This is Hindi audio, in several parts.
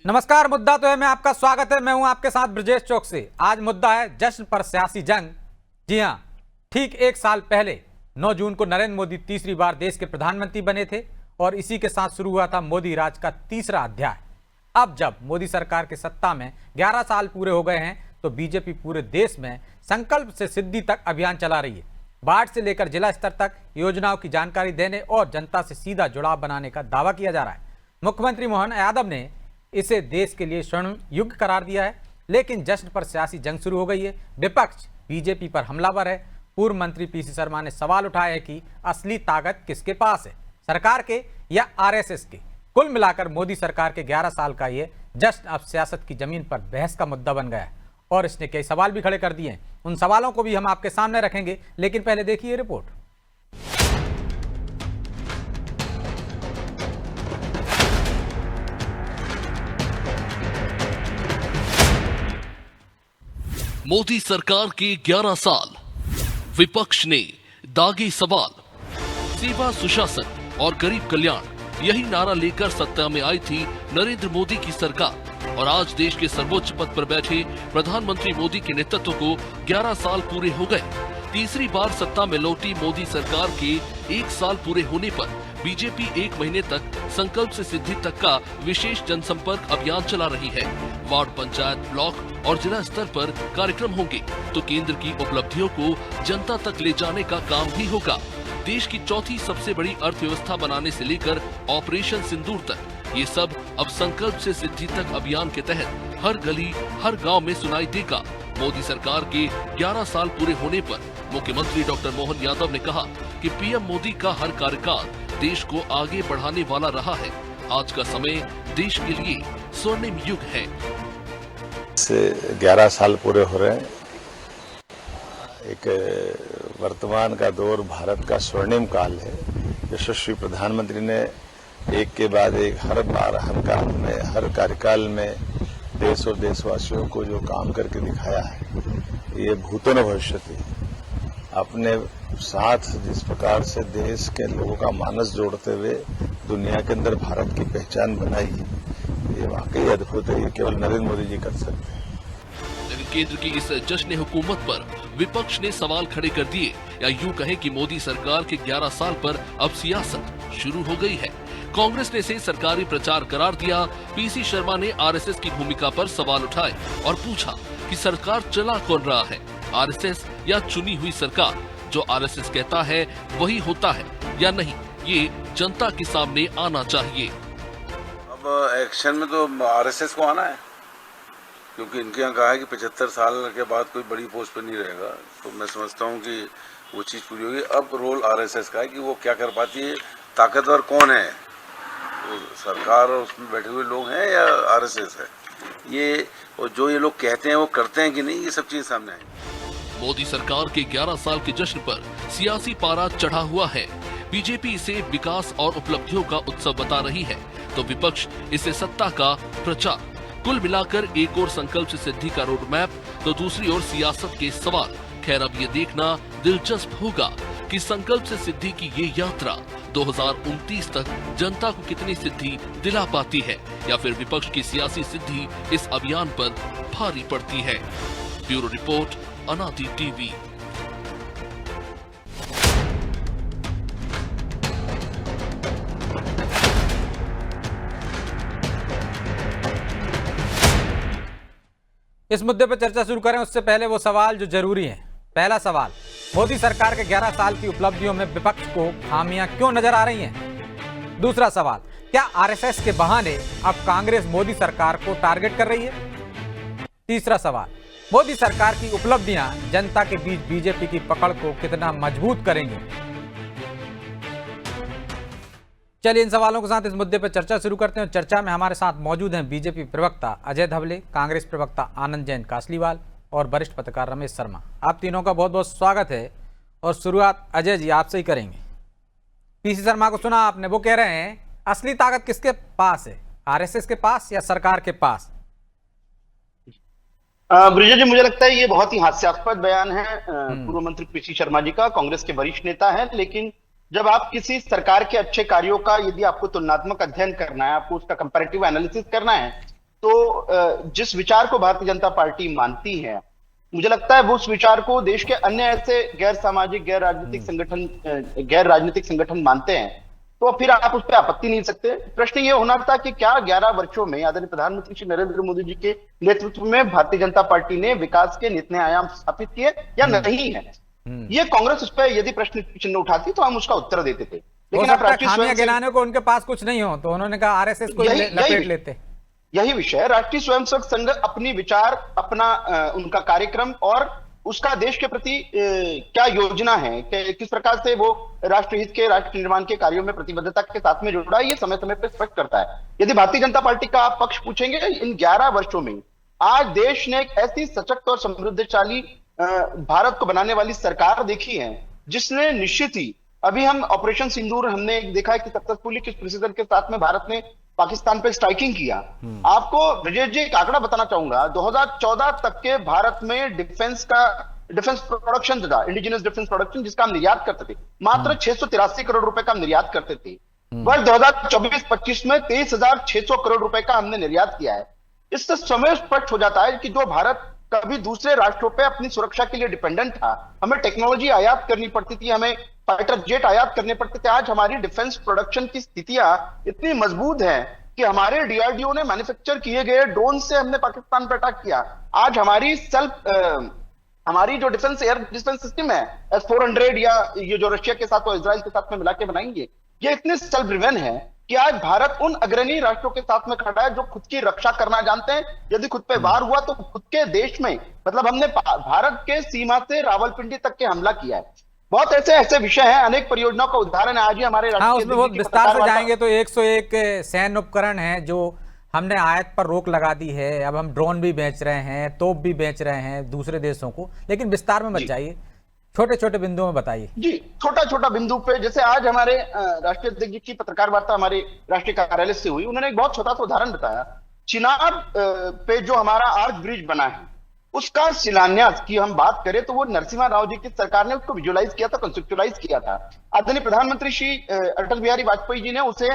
नमस्कार। मुद्दा तो है मैं आपका स्वागत है। मैं हूं आपके साथ ब्रजेश चौक से। आज मुद्दा है जश्न पर सियासी जंग। जी हां, ठीक एक साल पहले 9 जून को नरेंद्र मोदी तीसरी बार देश के प्रधानमंत्री बने थे और इसी के साथ शुरू हुआ था मोदी राज का तीसरा अध्याय। अब जब मोदी सरकार के सत्ता में 11 साल पूरे हो गए हैं तो बीजेपी पूरे देश में संकल्प से सिद्धि तक अभियान चला रही है। वार्ड से लेकर जिला स्तर तक योजनाओं की जानकारी देने और जनता से सीधा जुड़ाव बनाने का दावा किया जा रहा है। मुख्यमंत्री मोहन यादव ने इसे देश के लिए स्वर्ण युग करार दिया है। लेकिन जश्न पर सियासी जंग शुरू हो गई है। विपक्ष बीजेपी पर हमलावर है। पूर्व मंत्री पीसी शर्मा ने सवाल उठाया है कि असली ताकत किसके पास है, सरकार के या आरएसएस के। कुल मिलाकर मोदी सरकार के 11 साल का ये जश्न अब सियासत की जमीन पर बहस का मुद्दा बन गया है और इसने कई सवाल भी खड़े कर दिए हैं। उन सवालों को भी हम आपके सामने रखेंगे, लेकिन पहले देखिए रिपोर्ट। मोदी सरकार के 11 साल, विपक्ष ने दागे सवाल। सेवा, सुशासन और गरीब कल्याण, यही नारा लेकर सत्ता में आई थी नरेंद्र मोदी की सरकार। और आज देश के सर्वोच्च पद पर बैठे प्रधानमंत्री मोदी के नेतृत्व को 11 साल पूरे हो गए। तीसरी बार सत्ता में लौटी मोदी सरकार के 1 साल पूरे होने पर बीजेपी 1 महीने तक संकल्प से सिद्धि तक का विशेष जनसंपर्क अभियान चला रही है। वार्ड, पंचायत, ब्लॉक और जिला स्तर पर कार्यक्रम होंगे तो केंद्र की उपलब्धियों को जनता तक ले जाने का काम भी होगा। देश की चौथी सबसे बड़ी अर्थव्यवस्था बनाने से लेकर ऑपरेशन सिंदूर तक, ये सब अब संकल्प से सिद्धि तक अभियान के तहत हर गली, हर गांव में सुनाई देगा। मोदी सरकार के 11 साल पूरे होने पर मुख्यमंत्री डॉक्टर मोहन यादव ने कहा कि पीएम मोदी का हर कार्यकाल देश को आगे बढ़ाने वाला रहा है। आज का समय देश के लिए स्वर्णिम युग है। 11 साल पूरे हो रहे हैं। एक वर्तमान का दौर भारत का स्वर्णिम काल है। यशस्वी प्रधानमंत्री ने एक के बाद एक हर बार, हर काम में, हर कार्यकाल में देश और देशवासियों को जो काम करके दिखाया है, ये भूतो न भविष्यति। अपने साथ जिस प्रकार से देश के लोगों का मानस जोड़ते हुए दुनिया के अंदर भारत की पहचान बनाई, ये वाकई अद्भुत है। ये केवल नरेंद्र मोदी जी कर सकते हैं। लेकिन केंद्र की इस जश्न हुकूमत पर विपक्ष ने सवाल खड़े कर दिए, या यूं कहें कि मोदी सरकार के 11 साल पर अब सियासत शुरू हो गई है। कांग्रेस ने इसे सरकारी प्रचार करार दिया। पीसी शर्मा ने आरएसएस की भूमिका पर सवाल उठाए और पूछा कि सरकार चला कौन रहा है, आरएसएस या चुनी हुई सरकार? जो आरएसएस कहता है वही होता है या नहीं, ये जनता के सामने आना चाहिए। अब एक्शन में तो आरएसएस को आना है, क्योंकि इनके यहाँ कहा है कि 75 साल के बाद कोई बड़ी पोस्ट पे नहीं रहेगा। तो मैं समझता हूँ कि वो चीज़ पूरी होगी। अब रोल आरएसएस का है कि वो क्या कर पाती है, ताकतवर कौन है, वो सरकार और उसमें बैठे हुए लोग हैं या आरएसएस है। ये और जो ये लोग कहते हैं वो करते हैं कि नहीं, ये सब चीज़ सामने आई। मोदी सरकार के 11 साल के जश्न पर सियासी पारा चढ़ा हुआ है। बीजेपी इसे विकास और उपलब्धियों का उत्सव बता रही है तो विपक्ष इसे सत्ता का प्रचार। कुल मिलाकर एक और संकल्प से सिद्धि का रोड मैप तो दूसरी ओर सियासत के सवाल। खैर, अब ये देखना दिलचस्प होगा कि संकल्प से सिद्धि की ये यात्रा 2029 तक जनता को कितनी सिद्धि दिला पाती है, या फिर विपक्ष की सियासी सिद्धि इस अभियान पर भारी पड़ती है। ब्यूरो रिपोर्ट, अनादि टीवी। इस मुद्दे पर चर्चा शुरू करें उससे पहले वो सवाल जो जरूरी हैं। पहला सवाल, मोदी सरकार के 11 साल की उपलब्धियों में विपक्ष को खामियां क्यों नजर आ रही हैं? दूसरा सवाल, क्या आरएसएस के बहाने अब कांग्रेस मोदी सरकार को टारगेट कर रही है? तीसरा सवाल, मोदी सरकार की उपलब्धियां जनता के बीच बीजेपी की पकड़ को कितना मजबूत करेंगी? चलिए इन सवालों के साथ इस मुद्दे पर चर्चा शुरू करते हैं। चर्चा में हमारे साथ मौजूद हैं बीजेपी प्रवक्ता अजय धवले, कांग्रेस प्रवक्ता आनंद जैन कासलीवाल और वरिष्ठ पत्रकार रमेश शर्मा। आप तीनों का बहुत बहुत स्वागत है। और शुरुआत अजय जी आपसे ही करेंगे। पीसी शर्मा को सुना आपने, वो कह रहे हैं असली ताकत किसके पास है, आरएसएस के पास या सरकार के पास? ब्रिजेश जी, मुझे लगता है ये बहुत ही हास्यास्पद बयान है पूर्व मंत्री पीसी शर्मा जी का। कांग्रेस के वरिष्ठ नेता है, लेकिन जब आप किसी सरकार के अच्छे कार्यों का यदि आपको तुलनात्मक अध्ययन करना है, आपको उसका कंपैरेटिव एनालिसिस करना है, तो जिस विचार को भारतीय जनता पार्टी मानती है, मुझे लगता है वो उस विचार को देश के अन्य ऐसे गैर सामाजिक, गैर राजनीतिक संगठन मानते हैं, तो फिर आप उस पर आपत्ति नहीं सकते। प्रश्न ये होना था कि क्या 11 वर्षों में आदरणीय प्रधानमंत्री श्री नरेंद्र मोदी जी के नेतृत्व में भारतीय जनता पार्टी ने विकास के नित नए आयाम स्थापित किए या नहीं है। ये कांग्रेस उस पर यदि प्रश्न चिन्ह उठाती तो हम उसका उत्तर देते थे। लेकिन आप राष्ट्रीय खामियां गिनाने को उनके पास कुछ नहीं हो, तो उन्होंने कहा आरएसएस को लपेट लेते। यही विषय है। राष्ट्रीय स्वयंसेवक संघ अपनी विचार, अपना उनका कार्यक्रम और उसका देश के प्रति क्या योजना है, किस प्रकार से वो राष्ट्रहित के, राष्ट्र निर्माण के कार्यों में प्रतिबद्धता के साथ में जुड़ा है, ये समय समय पर स्पष्ट करता है। यदि भारतीय जनता पार्टी का आप पक्ष पूछेंगे, इन 11 वर्षों में आज देश ने एक ऐसी सशक्त और समृद्धशाली भारत को बनाने वाली सरकार देखी है, जिसने निश्चित ही, अभी हम ऑपरेशन सिंदूर हमने देखा है कि सक्सेसफुली किस प्रिसीजन के साथ में भारत ने पाकिस्तान पे स्ट्राइकिंग किया। आपको ब्रजेश जी एक आंकड़ा बताना चाहूंगा, 2014 तक के भारत में डिफेंस प्रोडक्शन था, इंडिजिनस डिफेंस प्रोडक्शन, जिसका हम निर्यात करते थे, मात्र 683 करोड़ रुपए का हम निर्यात करते थे। वर्ष 2024-25 में 23,600 करोड़ रुपए का हमने निर्यात किया है। इससे समय स्पष्ट हो जाता है कि जो भारत कभी दूसरे राष्ट्रों पे अपनी सुरक्षा के लिए डिपेंडेंट था, हमें टेक्नोलॉजी आयात करनी पड़ती थी, हमें फाइटर जेट आयात करने पड़ते थे, आज हमारी डिफेंस प्रोडक्शन की स्थितियां इतनी मजबूत है कि हमारे डीआरडीओ ने मैन्युफैक्चर किए गए ड्रोन से हमने पाकिस्तान पर अटैक किया। आज हमारी जो डिफेंस एयर डिफेंस सिस्टम है S-400 या ये जो रशिया के साथ और इजराइल के साथ में मिला के बनाएंगे, ये इतने सेल्फ ड्रिवन है कि आज भारत उन अग्रणी राष्ट्रों के साथ में खड़ा है जो खुद की रक्षा करना जानते हैं। यदि खुद पे वार हुआ तो खुद के देश में, मतलब हमने भारत के सीमा से रावलपिंडी तक के हमला किया है। बहुत ऐसे विषय हैं, अनेक परियोजनाओं का उदाहरण है आज ही हमारे उसमें बहुत विस्तार से जाएंगे तो 101 सैन्य उपकरण है जो हमने आयात पर रोक लगा दी है। अब हम ड्रोन भी बेच रहे हैं, तोप भी बेच रहे हैं दूसरे देशों को, लेकिन विस्तार में मत जाइए, छोटे छोटे बिंदुओं में बताइए। जी, छोटा बिंदु पे, जैसे आज हमारे राष्ट्रीय अध्यक्ष की पत्रकार वार्ता हमारे राष्ट्रीय कार्यालय से हुई, उन्होंने एक बहुत छोटा सा उदाहरण बताया। चिनाब पे जो हमारा आर्च ब्रिज बना है, उसका शिलान्यास की हम बात करें तो वो नरसिम्हा राव जी की सरकार ने उसको विजुअलाइज किया था, कंसेप्चुअलाइज किया था। आदरणीय प्रधानमंत्री श्री अटल बिहारी वाजपेयी जी ने उसे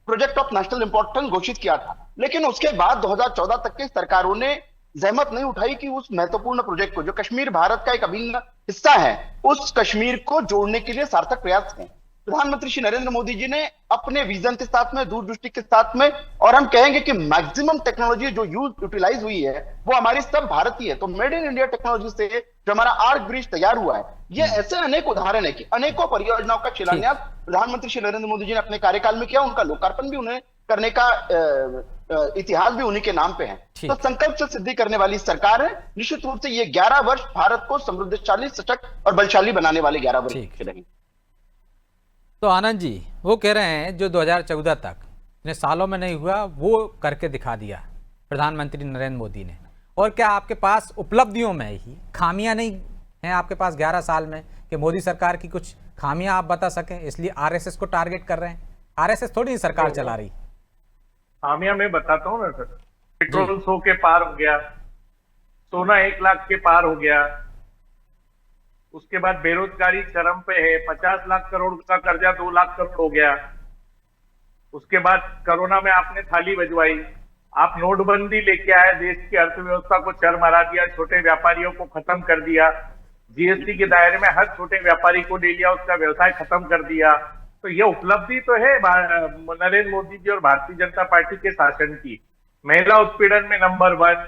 प्रोजेक्ट ऑफ नेशनल इंपॉर्टेंस घोषित किया था, लेकिन उसके बाद 2014 तक की सरकारों ने जहमत नहीं उठाई कि उस महत्वपूर्ण प्रोजेक्ट को, जो कश्मीर भारत का एक अभिन्न हिस्सा है, उस कश्मीर को जोड़ने के लिए सार्थक प्रयास करें। प्रधानमंत्री श्री नरेंद्र मोदी जी ने अपने विजन के साथ में, दूरदृष्टि के साथ में, और हम कहेंगे कि मैक्सिमम टेक्नोलॉजी जो यूटिलाइज हुई है वो हमारी सब भारतीय है। तो मेड इन इंडिया टेक्नोलॉजी से जो हमारा आर्क ब्रिज तैयार हुआ है, ये ऐसे अनेक उदाहरण है कि अनेकों परियोजनाओं का शिलान्यास प्रधानमंत्री श्री नरेंद्र मोदी जी ने अपने कार्यकाल में किया, उनका लोकार्पण भी उन्हें करने का इतिहास भी उन्हीं के नाम पे है। तो संकल्प से सिद्धि करने वाली सरकार है। निश्चित रूप से ये 11 वर्ष भारत को समृद्धशाली, सशक्त और बलशाली बनाने वाले 11 वर्ष रहेंगे। तो आनंद जी वो कह रहे हैं जो 2014 तक इतने सालों में नहीं हुआ वो करके दिखा दिया प्रधानमंत्री नरेंद्र मोदी ने। और क्या आपके पास उपलब्धियों में ही खामियां नहीं हैं आपके पास 11 साल में कि मोदी सरकार की कुछ खामियां आप बता सकें, इसलिए आरएसएस को टारगेट कर रहे हैं? आरएसएस थोड़ी सरकार चला रही। खामियां मैं बताता हूँ ना सर। पेट्रोल 100 के पार हो गया, सोना 1 लाख के पार हो गया, उसके बाद बेरोजगारी चरम पे है, 50 लाख करोड़ का कर्जा 2 लाख करोड़ हो गया। उसके बाद कोरोना में आपने थाली बजवाई, आप नोटबंदी लेके आए, देश की अर्थव्यवस्था को चरमरा दिया, छोटे व्यापारियों को खत्म कर दिया, जीएसटी के दायरे में हर छोटे व्यापारी को ले लिया, उसका व्यवसाय खत्म कर दिया। तो ये उपलब्धि तो है नरेंद्र मोदी जी और भारतीय जनता पार्टी के शासन की। महिला उत्पीड़न में नंबर 1,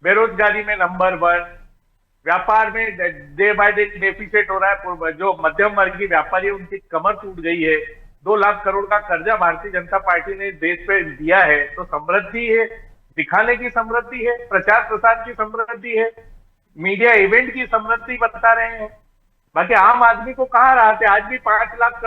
बेरोजगारी में नंबर 1, व्यापार में डे बाय डे डेफिसिट हो रहा है। जो मध्यम वर्गीय व्यापारी है उनकी कमर टूट गई है। 2 लाख करोड़ का कर्जा भारतीय जनता पार्टी ने देश पे दिया है। तो समृद्धि है, दिखाने की समृद्धि है, प्रचार प्रसार की समृद्धि है, मीडिया इवेंट की समृद्धि बता रहे हैं। बाकी आम आदमी को कहाँ राहत है? आज भी 5 लाख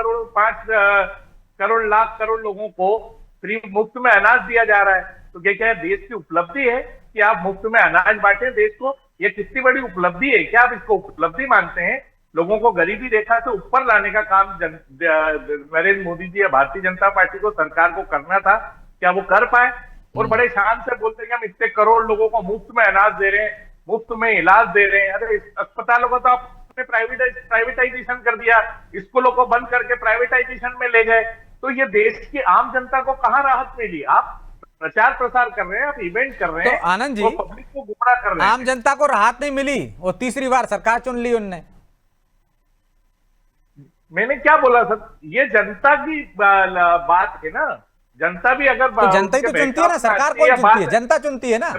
करोड़ लोगों को फ्री मुफ्त में अनाज दिया जा रहा है। तो क्या देश की उपलब्धि है कि आप मुफ्त में अनाज बांटे देश को? ये कितनी बड़ी उपलब्धि है? क्या आप इसको उपलब्धि मानते हैं? लोगों को गरीबी रेखा से ऊपर लाने का काम नरेंद्र मोदी जी या भारतीय जनता पार्टी को, सरकार को करना था। क्या वो कर पाए? और बड़े शान से बोलते हैं कि हम इतने करोड़ लोगों को मुफ्त में अनाज दे रहे हैं, मुफ्त में इलाज दे रहे हैं। अरे अस्पतालों को तो आपने प्राइवेटाइजेशन कर दिया, स्कूलों को बंद करके प्राइवेटाइजेशन में ले गए। तो ये देश की आम जनता को कहां राहत मिली? आप प्रचार प्रसार कर रहे हैं, आप इवेंट कर रहे तो हैं, आनंद जी, वो पब्लिक को गुमराह कर रहे हैं। आम जनता को राहत नहीं मिली, वो तीसरी बार सरकार चुन ली उनने। मैंने क्या बोला सर, ये जनता की बात है ना, जनता भी अगर तो जनता ही तो चुनती है ना, सरकार कौन चुनती है? जनता चुनती है ना।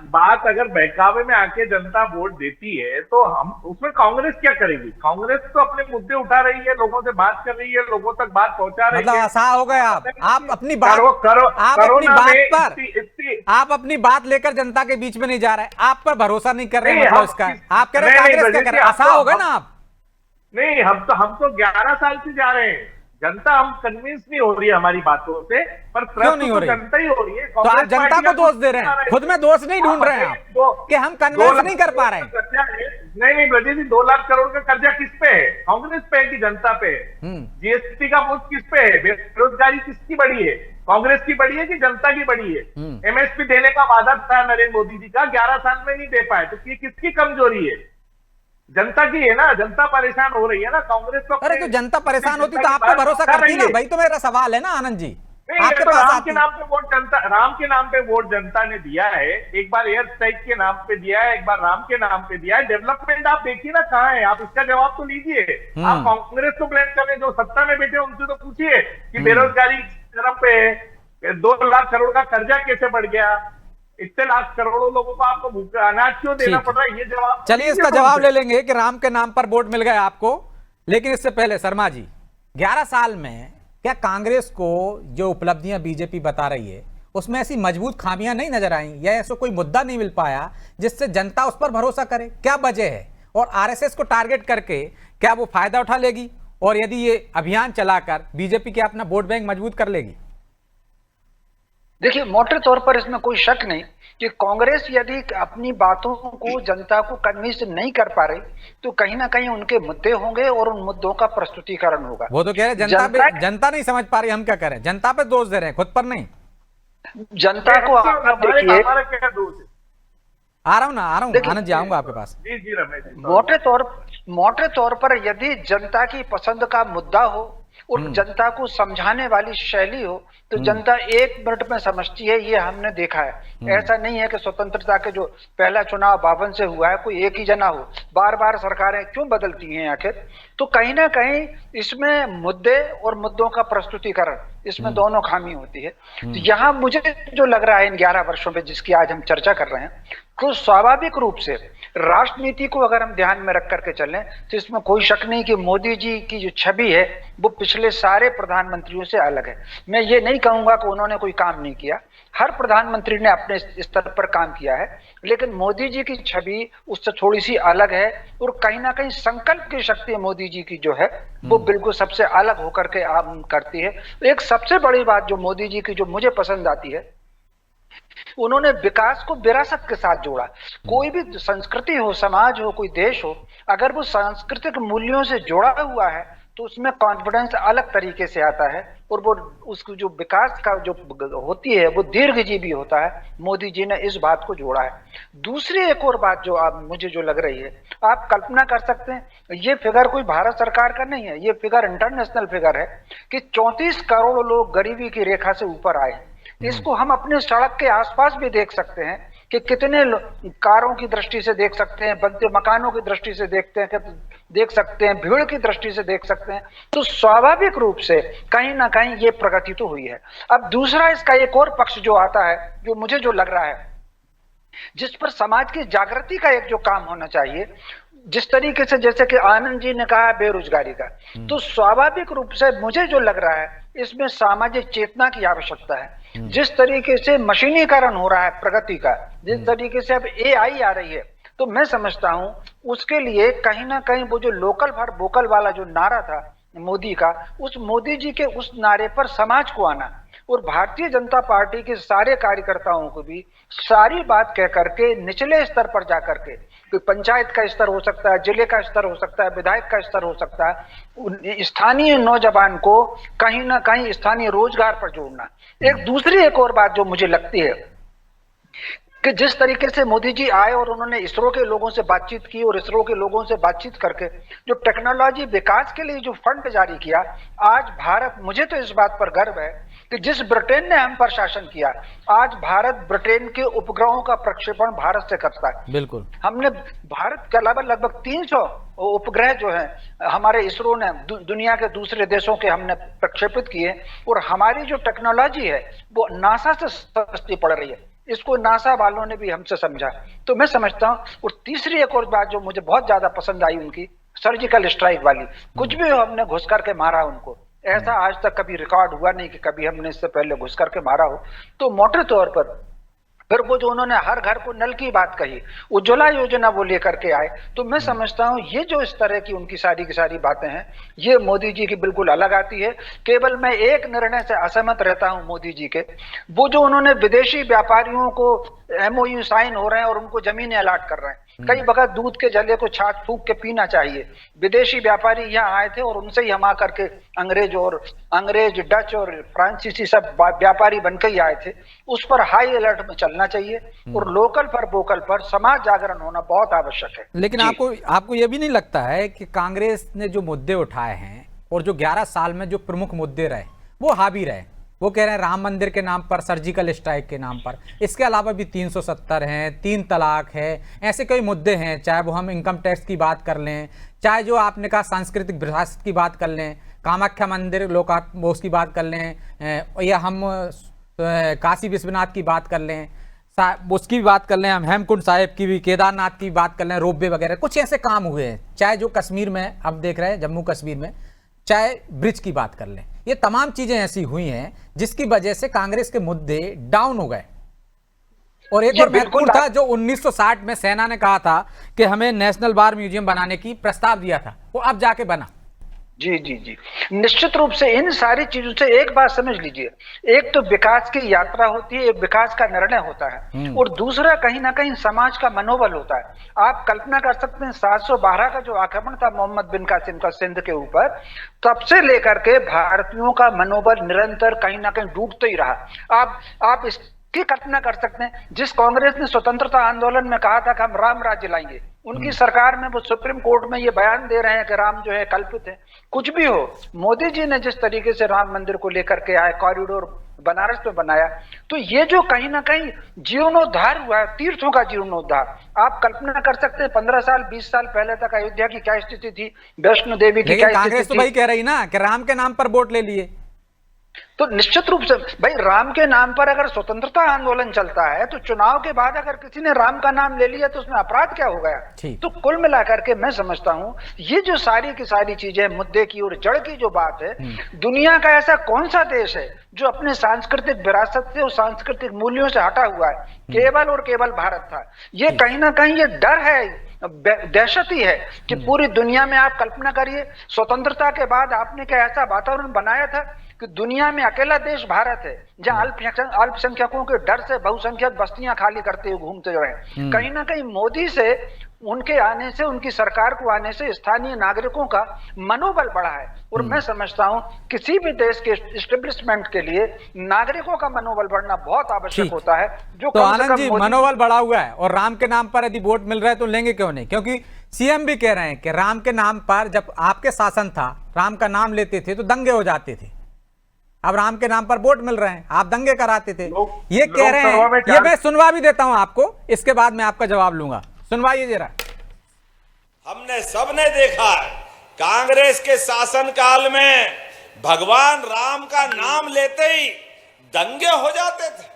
बात अगर बहकावे में आके जनता वोट देती है तो हम उसमें कांग्रेस क्या करेगी? कांग्रेस तो अपने मुद्दे उठा रही है, लोगों से बात कर रही है, लोगों तक बात पहुंचा रही मतलब है। आसा हो गए आप अपनी बात आप अपनी बात लेकर जनता के बीच में नहीं जा रहे, आप पर भरोसा नहीं कर रहे, मतलब इसका आप कह रहे हैं कांग्रेस क्या कर रहे, आसा हो गए ना आप। नहीं, हम तो 11 साल से जा रहे हैं, जनता हम कन्विंस नहीं हो रही है हमारी बातों से, पर क्यों नहीं हो रही? जनता ही हो रही है। तो आप जनता को दोष दे रहे हैं, खुद में दोष नहीं ढूंढ रहे हैं आप कि हम कन्विंस नहीं कर पा रहे हैं। नहीं ब्रजेश जी, 2 लाख करोड़ का कर्जा किस पे है? कांग्रेस पे है कि जनता पे है? जीएसटी का बोझ किस पे है? बेरोजगारी किसकी बढ़ी है? कांग्रेस की बढ़ी है कि जनता की बढ़ी है? एमएसपी देने का वादा था नरेंद्र मोदी जी का, 11 साल में नहीं दे पाए, तो ये किसकी कमजोरी है? जनता की है ना, जनता परेशान हो रही है ना। कांग्रेस तो अरे तो जनता परेशान होती तो आप पे भरोसा करती ना भाई, तो मेरा सवाल है ना आनंद जी, आपके तो पास राम आती। के नाम पे वोट जनता ने दिया है। एक बार एयर स्ट्राइक के नाम पे दिया है, एक बार राम के नाम पे दिया है। डेवलपमेंट आप देखिए ना कहाँ है, आप इसका जवाब तो लीजिए। आप कांग्रेस को ब्लेम कर रहे हैं, जो सत्ता में बैठे उनसे तो पूछिए कि बेरोजगारी चरम पे है, 2 लाख करोड़ का कर्जा कैसे बढ़ गया, इतने लाख करोड़ों लोगों को आपको भूखा अनाज क्यों देना पड़ रहा है? ये जवाब चलिए, इसका जवाब ले लेंगे कि राम के नाम पर वोट मिल गए आपको। लेकिन इससे पहले शर्मा जी, 11 साल में क्या कांग्रेस को जो उपलब्धियां बीजेपी बता रही है उसमें ऐसी मजबूत खामियां नहीं नजर आई, या ऐसा कोई मुद्दा नहीं मिल पाया जिससे जनता उस पर भरोसा करे? क्या वजह है? और आरएसएस को टारगेट करके क्या वो फायदा उठा लेगी, और यदि ये अभियान चलाकर बीजेपी के अपना वोट बैंक मजबूत कर लेगी? देखिए, मोटे तौर पर इसमें कोई शक नहीं कि कांग्रेस यदि अपनी बातों को जनता को कन्विंस नहीं कर पा रही तो कहीं ना कहीं उनके मुद्दे होंगे और उन मुद्दों का प्रस्तुतिकरण होगा। वो तो कह रहे जनता नहीं समझ पा रही, हम क्या करें? जनता पे दोष दे रहे हैं, खुद पर नहीं। जनता को आप देखिए, आ रहा हूँ आनंद जी, आऊंगा आपके पास। जी रमेश जी, मोटे तौर पर यदि जनता की पसंद का मुद्दा हो और जनता को समझाने वाली शैली हो तो जनता 1 मिनट में समझती है, ये हमने देखा है। ऐसा नहीं है कि स्वतंत्रता के जो पहला चुनाव 52 से हुआ है कोई एक ही जना हो, बार बार सरकारें क्यों बदलती हैं आखिर? तो कहीं ना कहीं इसमें मुद्दे और मुद्दों का प्रस्तुतिकरण, इसमें दोनों खामी होती है। तो यहाँ मुझे जो लग रहा है इन 11 वर्षों में जिसकी आज हम चर्चा कर रहे हैं, तो स्वाभाविक रूप से राष्ट्रनीति को अगर हम ध्यान में रख करके चलें तो इसमें कोई शक नहीं कि मोदी जी की जो छवि है वो पिछले सारे प्रधानमंत्रियों से अलग है। मैं ये नहीं कहूंगा कि उन्होंने कोई काम नहीं किया, हर प्रधानमंत्री ने अपने स्तर पर काम किया है, लेकिन मोदी जी की छवि उससे थोड़ी सी अलग है और कहीं ना कहीं संकल्प की शक्ति मोदी जी की जो है वो बिल्कुल सबसे अलग होकर के आम करती है। एक सबसे बड़ी बात जो मोदी जी की जो मुझे पसंद आती है, उन्होंने विकास को विरासत के साथ जोड़ा। कोई भी संस्कृति हो, समाज हो, कोई देश हो, अगर वो सांस्कृतिक मूल्यों से जुड़ा हुआ है तो उसमें कॉन्फिडेंस अलग तरीके से आता है और वो उसको जो विकास का जो होती है वो दीर्घजीवी होता है। मोदी जी ने इस बात को जोड़ा है। दूसरी एक और बात जो आप मुझे जो लग रही है, आप कल्पना कर सकते हैं, ये फिगर कोई भारत सरकार का नहीं है, ये फिगर इंटरनेशनल फिगर है कि 34 करोड़ लोग गरीबी की रेखा से ऊपर आए। इसको हम अपने सड़क के आसपास भी देख सकते हैं कि कितने कारों की दृष्टि से देख सकते हैं, बनते मकानों की दृष्टि से देख सकते हैं, भीड़ की दृष्टि से देख सकते हैं। तो स्वाभाविक रूप से कहीं ना कहीं ये प्रगति तो हुई है। अब दूसरा इसका एक और पक्ष जो आता है, जो मुझे जो लग रहा है, जिस पर समाज की जागृति का एक जो काम होना चाहिए, जिस तरीके से जैसे कि आनंद जी ने कहा बेरोजगारी का, तो स्वाभाविक रूप से मुझे जो लग रहा है इसमें सामाजिक चेतना की आवश्यकता है। जिस तरीके से मशीनीकरण हो रहा है प्रगति का, जिस तरीके से अब एआई आ रही है, तो मैं समझता हूं उसके लिए कहीं ना कहीं वो जो लोकल फॉर वोकल वाला जो नारा था मोदी का, उस मोदी जी के उस नारे पर समाज को आना और भारतीय जनता पार्टी के सारे कार्यकर्ताओं को भी सारी बात कह करके निचले स्तर पर जाकर के, कोई पंचायत का स्तर हो सकता है, जिले का स्तर हो सकता है, विधायक का स्तर हो सकता है, स्थानीय नौजवान को कहीं ना कहीं स्थानीय रोजगार पर जोड़ना। एक और बात जो मुझे लगती है कि जिस तरीके से मोदी जी आए और उन्होंने इसरो के लोगों से बातचीत की और इसरो के लोगों से बातचीत करके जो टेक्नोलॉजी विकास के लिए जो फंड जारी किया, आज भारत, मुझे तो इस बात पर गर्व है कि जिस ब्रिटेन ने हम पर शासन किया, आज भारत ब्रिटेन के उपग्रहों का प्रक्षेपण भारत से करता है। बिल्कुल। हमने भारत के अलावा लगभग 300 उपग्रह जो हैं हमारे इसरो ने दुनिया के दूसरे देशों के हमने प्रक्षेपित किए, और हमारी जो टेक्नोलॉजी है वो नासा से सस्ती पड़ रही है। इसको नासा वालों ने भी हमसे समझा। तो मैं समझता हूँ, और तीसरी एक और बात जो मुझे बहुत ज्यादा पसंद आई उनकी, सर्जिकल स्ट्राइक वाली, कुछ भी हो हमने घुस करके मारा उनको, ऐसा आज तक कभी रिकॉर्ड हुआ नहीं कि कभी हमने इससे पहले घुस करके मारा हो। तो मोटे तौर पर फिर वो जो उन्होंने हर घर को नल की बात कही, उज्ज्वला योजना वो लेकर के आए, तो मैं समझता हूँ ये जो इस तरह की उनकी सारी की सारी बातें हैं, ये मोदी जी की बिल्कुल अलग आती है। केवल मैं एक निर्णय से असहमत रहता हूँ मोदी जी के, वो जो उन्होंने विदेशी व्यापारियों को MOU साइन हो रहे हैं और उनको जमीनें अलाट कर रहे हैं। कई वक्त दूध के जले को छाछ फूंक के पीना चाहिए। विदेशी व्यापारी यहाँ आए थे और उनसे ही हम आकर के अंग्रेज डच और फ्रांसीसी सब व्यापारी बनकर ही आए थे। उस पर हाई अलर्ट में चलना चाहिए और लोकल पर वोकल पर समाज जागरण होना बहुत आवश्यक है। लेकिन आपको ये भी नहीं लगता है कि कांग्रेस ने जो मुद्दे उठाए हैं और जो 11 साल में जो प्रमुख मुद्दे रहे वो हावी रहे? वो कह रहे हैं राम मंदिर के नाम पर, सर्जिकल स्ट्राइक के नाम पर, इसके अलावा भी 370 हैं, 3 तलाक है, ऐसे कई मुद्दे हैं। चाहे वो हम इनकम टैक्स की बात कर लें, चाहे जो आपने कहा सांस्कृतिक विरासत की बात कर लें, कामाख्या मंदिर उसकी बात कर लें, या हम काशी विश्वनाथ की बात कर लें, उसकी भी बात कर लें, हम हेमकुंड साहिब की भी, केदारनाथ की बात कर लें, रोपवे वगैरह, कुछ ऐसे काम हुए हैं। चाहे जो कश्मीर में अब देख रहे हैं, जम्मू कश्मीर में, चाहे ब्रिज की बात कर लें, ये तमाम चीजें ऐसी हुई हैं जिसकी वजह से कांग्रेस के मुद्दे डाउन हो गए। और एक और महत्वपूर्ण था जो 1960 में सेना ने कहा था कि हमें नेशनल वार म्यूजियम बनाने की प्रस्ताव दिया था, वो अब जाके बना। जी जी जी, निश्चित रूप से इन सारी चीजों से एक बात समझ लीजिए, एक तो विकास की यात्रा होती है, एक विकास का निर्णय होता है, और दूसरा कहीं ना कहीं समाज का मनोबल होता है। आप कल्पना कर सकते हैं 712 का जो आक्रमण था मोहम्मद बिन कासिम का सिंध के ऊपर, तब से लेकर के भारतीयों का मनोबल निरंतर कहीं ना कहीं डूबते ही रहा। आप इसकी कल्पना कर सकते हैं, जिस कांग्रेस ने स्वतंत्रता आंदोलन में कहा था कि हम राम राज्य लाएंगे, उनकी सरकार में वो सुप्रीम कोर्ट में ये बयान दे रहे हैं कि राम जो है कल्पित है। कुछ भी हो, मोदी जी ने जिस तरीके से राम मंदिर को लेकर के आए, कॉरिडोर बनारस में बनाया, तो ये जो कहीं ना कहीं जीर्णोद्धार हुआ है, तीर्थों का जीर्णोद्धार, आप कल्पना कर सकते हैं 15 साल 20 साल पहले तक अयोध्या की क्या स्थिति थी, वैष्णो देवी की क्या स्थिति थी। कांग्रेस तो भाई कह रही ना कि राम के नाम पर वोट ले लिए, तो निश्चित रूप से भाई राम के नाम पर अगर स्वतंत्रता आंदोलन चलता है, तो चुनाव के बाद अगर किसी ने राम का नाम ले लिया तो उसमें अपराध क्या हो गया? तो कुल मिलाकर के मैं समझता हूं ये जो सारी की सारी चीजें, मुद्दे की और जड़ की जो बात है, दुनिया का ऐसा कौन सा देश है जो अपने सांस्कृतिक विरासत से और सांस्कृतिक मूल्यों से हटा हुआ है? केवल और केवल भारत था। ये कहीं ना कहीं ये डर है, दहशत ही है कि पूरी दुनिया में आप कल्पना करिए, स्वतंत्रता के बाद आपने क्या ऐसा वातावरण बनाया था कि दुनिया में अकेला देश भारत है जहां अल्पसंख्यकों के डर से बहुसंख्यक बस्तियां खाली करते हुए घूमते रहे। कहीं ना कहीं मोदी से, उनके आने से, उनकी सरकार को आने से स्थानीय नागरिकों का मनोबल बढ़ा है। और मैं समझता हूं किसी भी देश के एस्टेब्लिशमेंट के लिए नागरिकों का मनोबल बढ़ना बहुत आवश्यक होता है। जो तो आनंद जी, मनोबल बढ़ा हुआ है और राम के नाम पर यदि वोट मिल रहा है तो लेंगे क्यों नहीं? क्योंकि सीएम भी कह रहे हैं कि राम के नाम पर, जब आपके शासन था, राम का नाम लेते थे तो दंगे हो जाते थे, अब राम के नाम पर वोट मिल रहे हैं, आप दंगे कराते थे। ये कह रहे हैं, ये मैं सुनवा भी देता हूं आपको, इसके बाद मैं आपका जवाब लूंगा, सुनवाइए जरा। हमने सबने देखा कांग्रेस के शासनकाल में भगवान राम का नाम लेते ही दंगे हो जाते थे,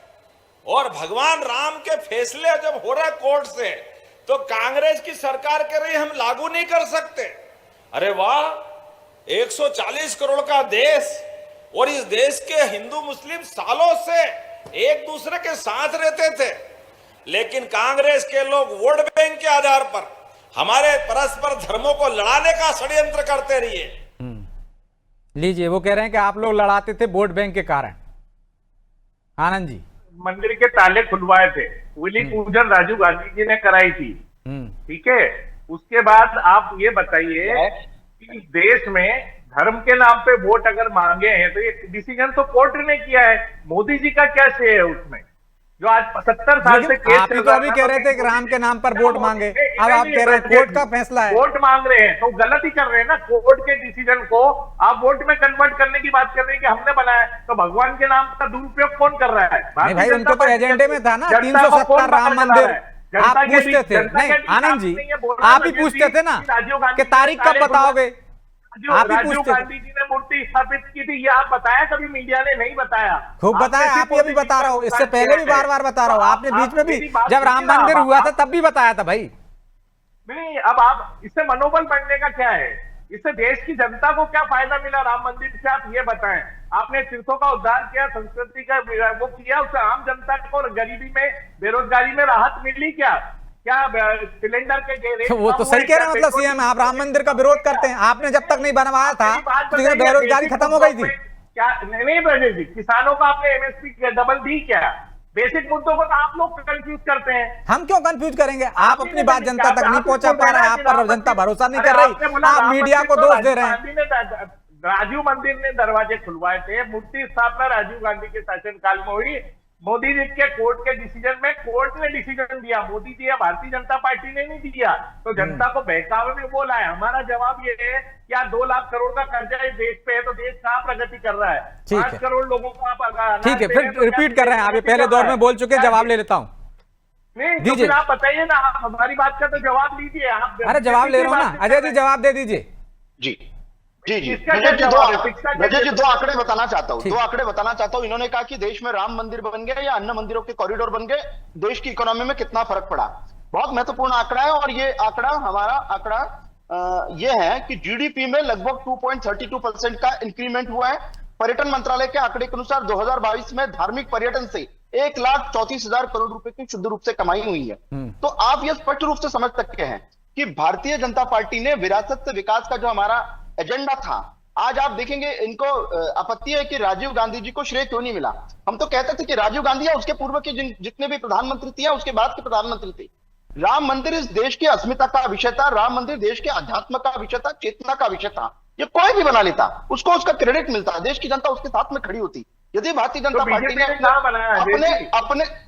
और भगवान राम के फैसले जब हो रहे कोर्ट से तो कांग्रेस की सरकार कह रही हम लागू नहीं कर सकते। अरे वाह, 140 करोड़ का देश, और इस देश के हिंदू मुस्लिम सालों से एक दूसरे के साथ रहते थे, लेकिन कांग्रेस के लोग वोट बैंक के आधार पर हमारे परस्पर धर्मों को लड़ाने का षड्यंत्र करते रहिए। लीजिए, वो कह रहे हैं कि आप लोग लड़ाते थे वोट बैंक के कारण। आनंद जी, मंदिर के ताले खुलवाए थे, भूमि पूजन राजीव गांधी जी ने कराई थी, ठीक है। उसके बाद आप ये बताइए कि देश में धर्म के नाम पे वोट अगर मांगे हैं तो ये डिसीजन तो कोर्ट ने किया है, मोदी जी का क्या श्रेय है उसमें? जो आज 70 साल से केस आप ही चल तो रहा अभी था, कह रहे थे कि राम के नाम पर वोट मांगे, अब आप कह रहे हैं कोर्ट का फैसला है। वोट मांग रहे हैं तो गलत ही कर रहे हैं ना। कोर्ट के डिसीजन को आप वोट में कन्वर्ट करने की बात कर रहे हैं कि हमने बनाया, तो भगवान के नाम का दुरुपयोग कौन कर रहा है? नहीं भाई, उनको तो एजेंडे में था ना जनता को 370 कौन राम पकड़ मंदिर। चला रहा है? आप जनता के पूछते बीच- थे, जनता नहीं के बीच आनंद जी, नहीं है बोलना। आप ही पूछते थे ना राजीव गांधी कि तारीख कब बताओगे, आप ही राजीव पूछते थे। गांधी जी ने मूर्ति स्थापित की थी, ये आप बताया कभी? मीडिया ने नहीं बताया। खूब आपने बताया, सिर्फ आप ही अभी बता रहा हूँ, इससे पहले भी बार बार बता रहा हूँ, आपने बीच में भी जब राम मंदिर हुआ था तब भी बताया था भाई। नहीं, अब आप इससे मनोबल बढ़ने का क्या है? इससे देश की जनता को क्या फायदा मिला राम मंदिर से, आप ये बताएं। आपने तीर्थों का उद्धार किया, संस्कृति का वो किया, उससे आम जनता को गरीबी में, बेरोजगारी में राहत मिली क्या? क्या सिलेंडर के रेट वो तो सही कह रहे हैं, मतलब सीएम आप राम मंदिर का विरोध करते हैं, आपने जब तक नहीं बनवाया था तो बेरोजगारी खत्म हो गई थी क्या? नहीं ब्रजेश जी, किसानों को आपने एमएसपी डबल दी क्या? बेसिक मुद्दों को तो आप लोग कंफ्यूज करते हैं। हम क्यों कंफ्यूज करेंगे? आप अपनी बात जनता तक नहीं पहुंचा पा रहे हैं, आप पर जनता भरोसा नहीं कर रही, आप मीडिया को दोष दे रहे हैं। राजीव मंदिर ने दरवाजे खुलवाए थे, मूर्ति स्थापना राजीव गांधी के शासनकाल में हुई। मोदी जी के कोर्ट के डिसीजन में कोर्ट ने डिसीजन दिया, मोदी जी या भारतीय जनता पार्टी ने नहीं दिया। तो जनता को बहकावे में बोला है। हमारा जवाब ये है कि 2 लाख करोड़ का कर्जा इस देश पे है, तो देश कहाँ प्रगति कर रहा है? 5 करोड़ लोगों को आप अनाज ठीक है, दे फिर रहे हैं, तो रिपीट क्या कर रहे हैं, आप ये प्रगति पहले कर दौर रहा में है? बोल चुके हैं, जवाब ले लेता हूँ। नहीं तो दीजिए। फिर आप बताइए ना, आप हमारी बात का तो जवाब लीजिए। आप अरे जवाब ले रहा हूँ ना, अजय जी जवाब दे दीजिए। जी जी जी इसका रजत जी, क्या जवाब है? शिक्षा के रजत जी, 2 आंकड़े बताना चाहता हूँ, ठीक। 2 आंकड़े बताना चाहता हूँ। इन्होंने कहा कि देश में राम मंदिर बन गए या अन्य मंदिरों के कॉरिडोर बन गए, देश की इकोनॉमी में कितना फर्क पड़ा। बहुत महत्वपूर्ण आंकड़ा है, और ये आंकड़ा, हमारा आंकड़ा ये है कि जीडीपी में लगभग 2.32% का इंक्रीमेंट हुआ है। पर्यटन मंत्रालय के आंकड़े के अनुसार 2022 में धार्मिक पर्यटन से 1,34,000 करोड़ रुपए की शुद्ध रूप से कमाई हुई है। तो आप ये स्पष्ट रूप से समझ सकते हैं कि भारतीय जनता पार्टी ने विरासत से विकास का जो हमारा एजेंडा था, आज आप देखेंगे इनको आपत्ति है कि राजीव गांधी जी को श्रेय क्यों नहीं मिला। हम तो कहते थे कि राजीव गांधी या उसके पूर्व के जितने भी प्रधानमंत्री थे या उसके बाद के प्रधानमंत्री थे, राम मंदिर इस देश की अस्मिता का विषय था, राम मंदिर देश के अध्यात्म का विषय था, चेतना का विषय था। ये कोई भी बना लेता, उसको उसका क्रेडिट मिलता, देश की जनता उसके साथ में खड़ी होती। यदि भारतीय जनता पार्टी ने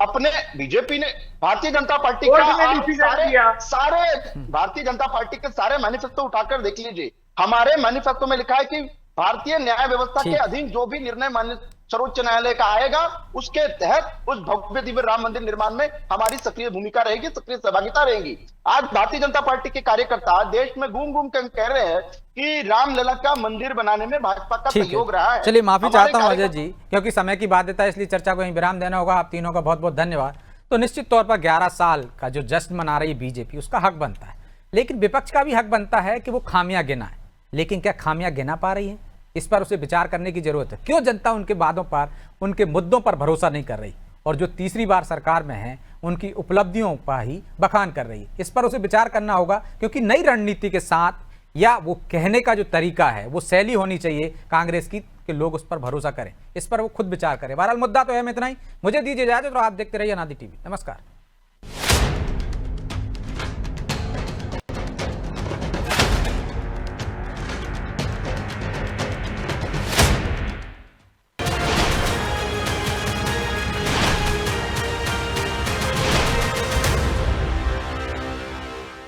अपने बीजेपी ने भारतीय जनता पार्टी का सारे भारतीय जनता पार्टी के सारे मैनिफेस्टो उठाकर देख लीजिए। हमारे मैनिफेस्टो में लिखा है कि भारतीय न्याय व्यवस्था के अधीन जो भी निर्णय मान्य सर्वोच्च न्यायालय का आएगा, उसके तहत उस भव्य दिव्य राम मंदिर निर्माण में हमारी सक्रिय भूमिका रहेगी, सक्रिय सहभागिता रहेगी। आज भारतीय जनता पार्टी के कार्यकर्ता देश में घूम घूम कर कह रहे हैं कि रामलला का मंदिर बनाने में भाजपा का सहयोग रहा है। चलिए माफी चाहता हूं अजय जी, क्योंकि समय की बाध्यता है, इसलिए चर्चा को यहीं विराम देना होगा। आप तीनों का बहुत बहुत धन्यवाद। तो निश्चित तौर पर 11 साल का जो जश्न मना रही बीजेपी, उसका हक बनता है, लेकिन विपक्ष का भी हक बनता है कि वो खामियां गिनाए। लेकिन क्या खामियां गिना पा रही है? इस पर उसे विचार करने की जरूरत है। क्यों जनता उनके वादों पर, उनके मुद्दों पर भरोसा नहीं कर रही, और जो तीसरी बार सरकार में है उनकी उपलब्धियों पर ही बखान कर रही है? इस पर उसे विचार करना होगा, क्योंकि नई रणनीति के साथ, या वो कहने का जो तरीका है, वो शैली होनी चाहिए कांग्रेस की कि लोग उस पर भरोसा करें, इस पर वो खुद विचार करें। बहरहाल मुद्दा तो है इतना ही। मुझे दीजिए इजाजत और आप देखते रहिए अनादि टीवी। नमस्कार।